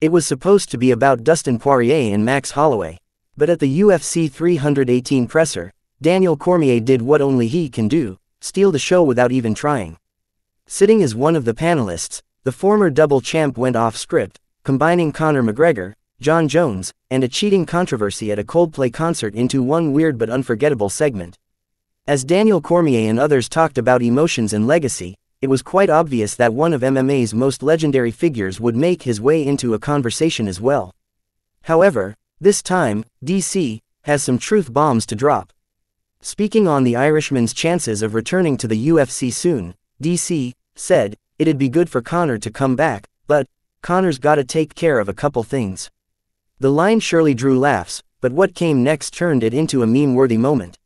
It was supposed to be about Dustin Poirier and Max Holloway. But at the UFC 318 presser, Daniel Cormier did what only he can do, steal the show without even trying. Sitting as one of the panelists, the former double champ went off script, combining Conor McGregor, Jon Jones, and a cheating controversy at a Coldplay concert into one weird but unforgettable segment. As Daniel Cormier and others talked about emotions and legacy, it was quite obvious that one of MMA's most legendary figures would make his way into a conversation as well. However, this time, DC has some truth bombs to drop. Speaking on the Irishman's chances of returning to the UFC soon, DC said, "It'd be good for Conor to come back, but Conor's gotta take care of a couple things." The line surely drew laughs, but what came next turned it into a meme-worthy moment.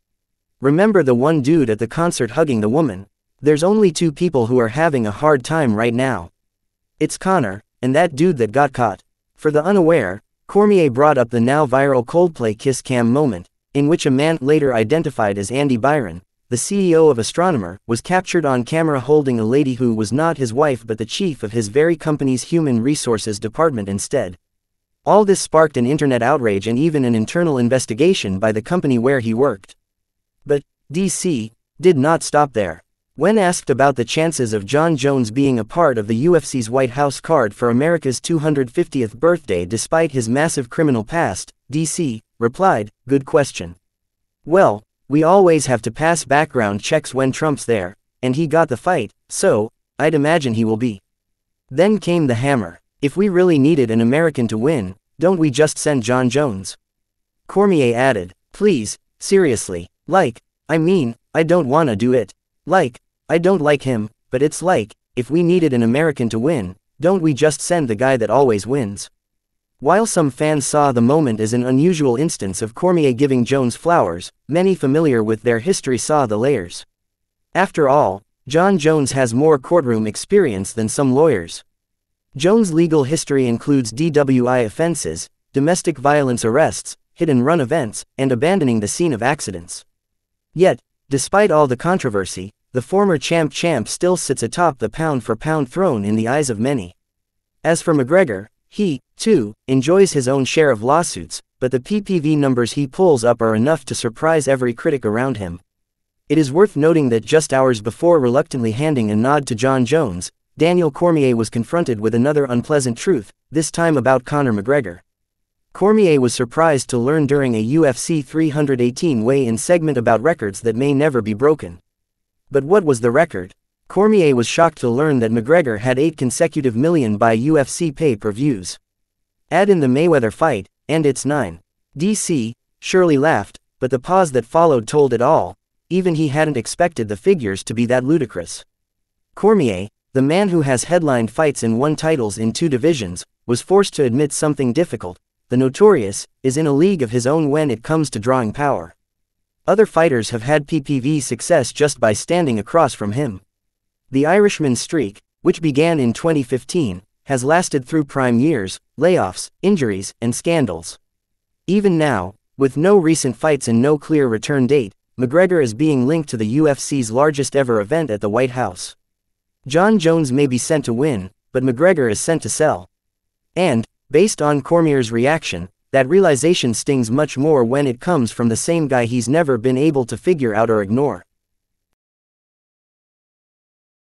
Remember the one dude at the concert hugging the woman? There's only two people who are having a hard time right now. It's Conor, and that dude that got caught. For the unaware, Cormier brought up the now viral Coldplay kiss cam moment, in which a man later identified as Andy Byron, the CEO of Astronomer, was captured on camera holding a lady who was not his wife but the chief of his very company's human resources department instead. All this sparked an internet outrage and even an internal investigation by the company where he worked. But DC did not stop there. When asked about the chances of Jon Jones being a part of the UFC's White House card for America's 250th birthday despite his massive criminal past, DC replied, "Good question. Well, we always have to pass background checks when Trump's there, and he got the fight, so I'd imagine he will be." Then came the hammer. "If we really needed an American to win, don't we just send Jon Jones?" Cormier added, "Please, seriously, I don't wanna do it. I don't like him, but it's if we needed an American to win, don't we just send the guy that always wins?" While some fans saw the moment as an unusual instance of Cormier giving Jones flowers, many familiar with their history saw the layers. After all, Jon Jones has more courtroom experience than some lawyers. Jones' legal history includes DWI offenses, domestic violence arrests, hit-and-run events, and abandoning the scene of accidents. Yet, despite all the controversy, the former champ still sits atop the pound-for-pound throne in the eyes of many. As for McGregor, he, too, enjoys his own share of lawsuits, but the PPV numbers he pulls up are enough to surprise every critic around him. It is worth noting that just hours before reluctantly handing a nod to Jon Jones, Daniel Cormier was confronted with another unpleasant truth, this time about Conor McGregor. Cormier was surprised to learn during a UFC 318 weigh-in segment about records that may never be broken. But what was the record? Cormier was shocked to learn that McGregor had 8 consecutive million buy UFC pay-per-views. Add in the Mayweather fight, and it's 9. DC surely laughed, but the pause that followed told it all. Even he hadn't expected the figures to be that ludicrous. Cormier, the man who has headlined fights and won titles in 2 divisions, was forced to admit something difficult. The Notorious is in a league of his own when it comes to drawing power. Other fighters have had PPV success just by standing across from him. The Irishman streak, which began in 2015, has lasted through prime years, layoffs, injuries, and scandals. Even now, with no recent fights and no clear return date, McGregor is being linked to the UFC's largest ever event at the White House. Jon Jones may be sent to win, but McGregor is sent to sell. And, based on Cormier's reaction, that realization stings much more when it comes from the same guy he's never been able to figure out or ignore.